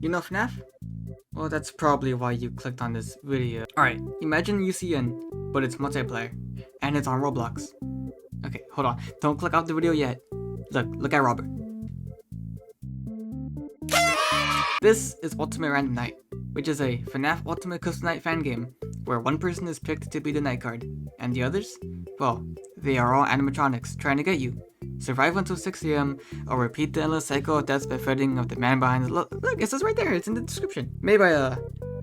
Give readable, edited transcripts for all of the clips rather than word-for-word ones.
You know FNAF? Well, that's probably why you clicked on this video. Alright, imagine UCN, but it's multiplayer, and it's on Roblox. Okay, hold on. Don't click off the video yet. Look at Robert. This is Ultimate Random Night, which is a FNAF Ultimate Custom Night fan game, where one person is picked to be the night guard, and the others? Well, they are all animatronics trying to get you. Survive until 6 AM, or repeat the endless cycle of deaths by fighting of the man behind the look, it says right there, it's in the description. Made by,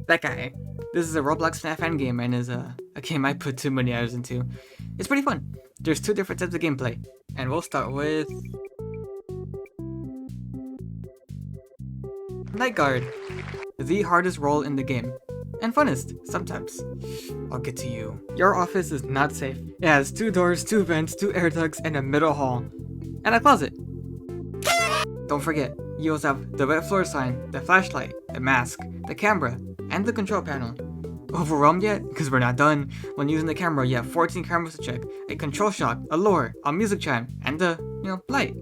that guy. This is a Roblox FNAF fan game, and is, a game I put too many hours into. It's pretty fun. There's 2 different types of gameplay, and we'll start with... Night Guard. The hardest role in the game. And funnest, sometimes. I'll get to you. Your office is not safe. It has 2 doors, 2 vents, 2 air ducts, and a middle hall. And a closet. Don't forget, you also have the wet floor sign, the flashlight, the mask, the camera, and the control panel. Overwhelmed yet? Because we're not done. When using the camera, you have 14 cameras to check, a control shock, a lure, a music chime, and a, light.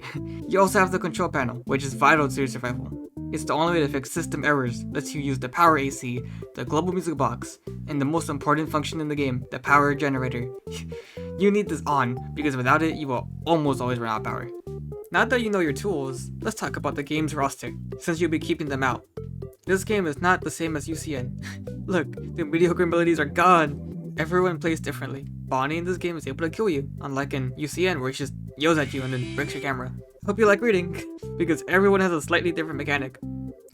You also have the control panel, which is vital to your survival. It's the only way to fix system errors, lets you use the power AC, the global music box, and the most important function in the game, the power generator. You need this on, because without it, you will almost always run out of power. Now that you know your tools, let's talk about the game's roster, since you'll be keeping them out. This game is not the same as UCN. Look, the mediocre abilities are gone. Everyone plays differently. Bonnie in this game is able to kill you, unlike in UCN where she just yells at you and then breaks your camera. Hope you like reading, because everyone has a slightly different mechanic.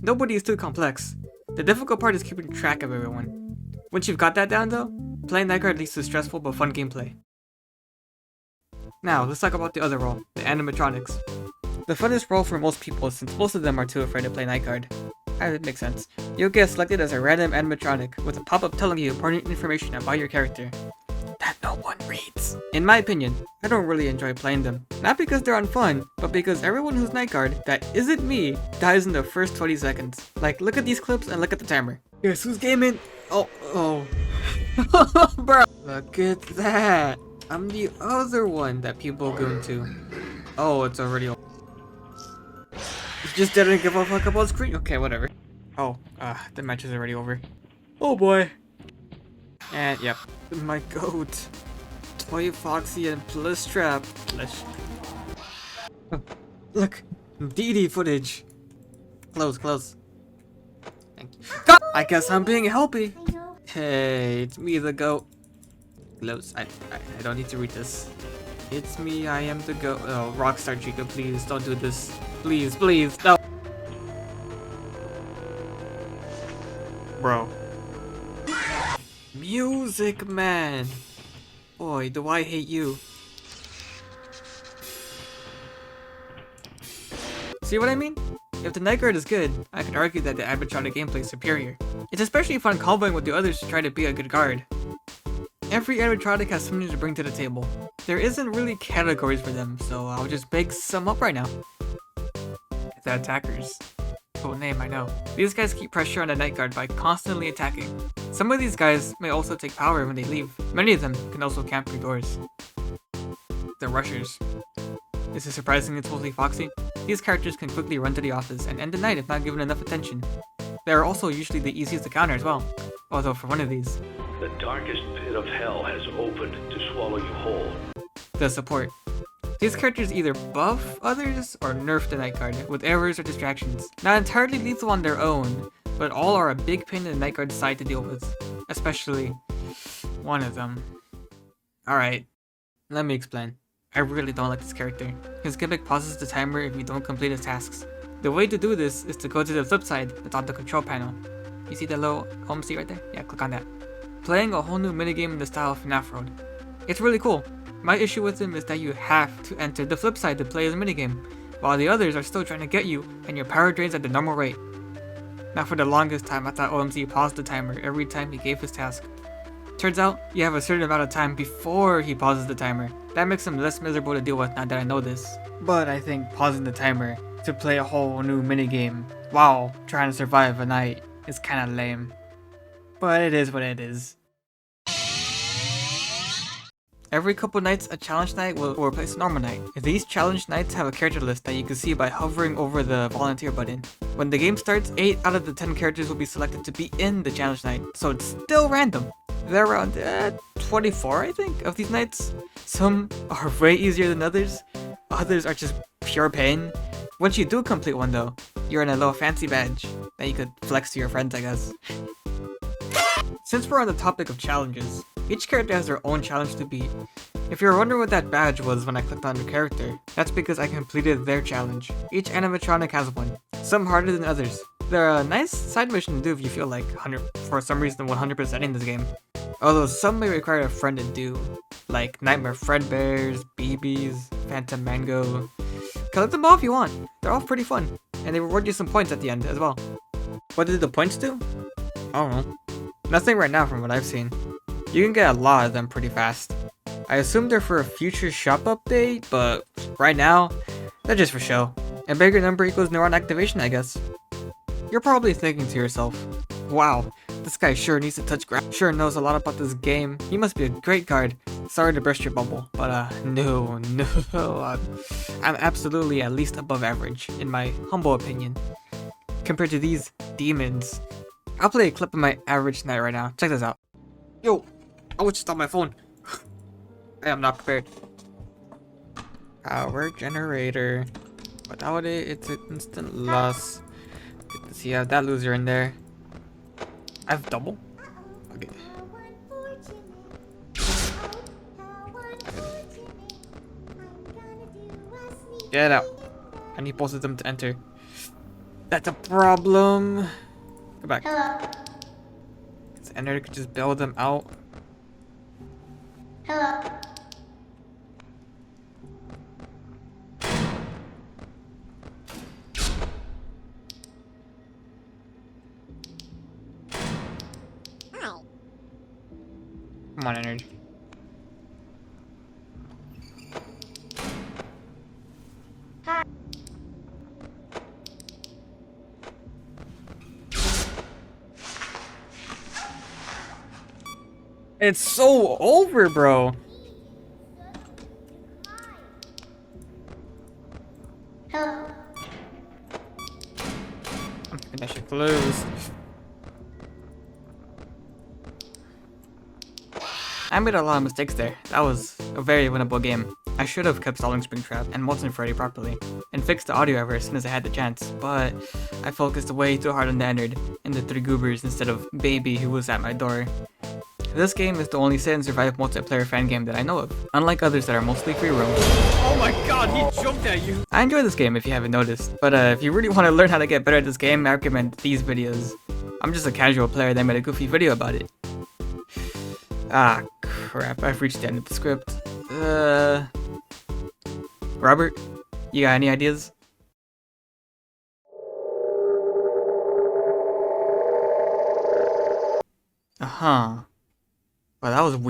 Nobody is too complex. The difficult part is keeping track of everyone. Once you've got that down though, playing Night Guard leads to stressful but fun gameplay. Now, let's talk about the other role, the animatronics. The funnest role for most people since most of them are too afraid to play Night Guard. That makes sense. You'll get selected as a random animatronic with a pop-up telling you important information about your character that no one reads. In my opinion, I don't really enjoy playing them. Not because they're unfun, but because everyone who's Night Guard that isn't me dies in the first 20 seconds. Like, look at these clips and look at the timer. Guess who's gaming? Oh. Bro. Look at that. I'm the other one that people go into. Oh, it's already over. Just didn't give a fuck about the screen. Okay, whatever. Oh, the match is already over. Oh boy. And yep, my goat, Toy Foxy and Plushtrap. Look, DD footage. Close. Thank you. God! I guess I'm being helpy. Hey, it's me, the goat. Close. I don't need to read this. It's me. I am the goat. Oh, Rockstar Chica, please don't do this. Please, no. Bro. Music man. Boy, do I hate you. See what I mean? If the Night Guard is good, I could argue that the animatronic gameplay is superior. It's especially fun comboing with the others to try to be a good guard. Every animatronic has something to bring to the table. There isn't really categories for them, so I'll just make some up right now. The attackers. Cool name, I know. These guys keep pressure on the Night Guard by constantly attacking. Some of these guys may also take power when they leave. Many of them can also camp your doors. The rushers. Is it surprising it's mostly Foxy? These characters can quickly run to the office and end the night if not given enough attention. They are also usually the easiest to counter as well, although for one of these. The darkest pit of hell has opened to swallow you whole. The support. These characters either buff others or nerf the Night Guard with errors or distractions. Not entirely lethal on their own, but all are a big pain in the Night Guard's side to deal with. Especially one of them. Alright, let me explain. I really don't like this character. His gimmick pauses the timer if you don't complete his tasks. The way to do this is to go to the flip side that's on the control panel. You see the little home seat right there? Yeah, click on that. Playing a whole new minigame in the style of FNAF Road. It's really cool. My issue with him is that you have to enter the flip side to play his minigame, while the others are still trying to get you and your power drains at the normal rate. Now for the longest time I thought OMC paused the timer every time he gave his task. Turns out, you have a certain amount of time before he pauses the timer. That makes him less miserable to deal with now that I know this. But I think pausing the timer to play a whole new minigame while trying to survive a night is kinda lame. But it is what it is. Every couple nights, a challenge night will replace a normal night. These challenge nights have a character list that you can see by hovering over the volunteer button. When the game starts, 8 out of the 10 characters will be selected to be in the challenge night, so it's still random. There are around 24, I think, of these nights. Some are way easier than others. Others are just pure pain. Once you do complete one though, you're in a little fancy badge that you could flex to your friends, I guess. Since we're on the topic of challenges, each character has their own challenge to beat. If you're wondering what that badge was when I clicked on the character, that's because I completed their challenge. Each animatronic has one, some harder than others. They're a nice side mission to do if you feel like for some reason 100% in this game. Although some may require a friend to do, like Nightmare Fredbears, BBs, Phantom Mango. Collect them all if you want, they're all pretty fun, and they reward you some points at the end as well. What did the points do? I don't know. Nothing right now from what I've seen. You can get a lot of them pretty fast. I assume they're for a future shop update, but right now, they're just for show. A bigger number equals neuron activation, I guess. You're probably thinking to yourself, wow, this guy sure needs to touch grass. Sure knows a lot about this game. He must be a great guard. Sorry to burst your bubble, but no. I'm absolutely at least above average, in my humble opinion. Compared to these demons. I'll play a clip of my average night right now. Check this out. Yo, I was just on my phone. I am not prepared. Power generator. Without it, it's an instant loss. Good to see you have that loser in there. I have double? Okay. Get out. I need both of them to enter. That's a problem. Go back. Hello. This ender could just bail them out. Hello. Come on, energy. Hi. It's so over, bro. Hello. That should close. I made a lot of mistakes there. That was a very winnable game. I should have kept stalling Springtrap and Molten Freddy properly, and fixed the audio error as soon as I had the chance, but I focused way too hard on the Ennard and the 3 goobers instead of Baby who was at my door. This game is the only Sit and Survive multiplayer fan game that I know of, unlike others that are mostly free roam. Oh my god, he jumped at you! I enjoy this game if you haven't noticed, but if you really want to learn how to get better at this game, I recommend these videos. I'm just a casual player that made a goofy video about it. Ah, crap, I've reached the end of the script. Robert, you got any ideas? Uh-huh. Well, that was weird.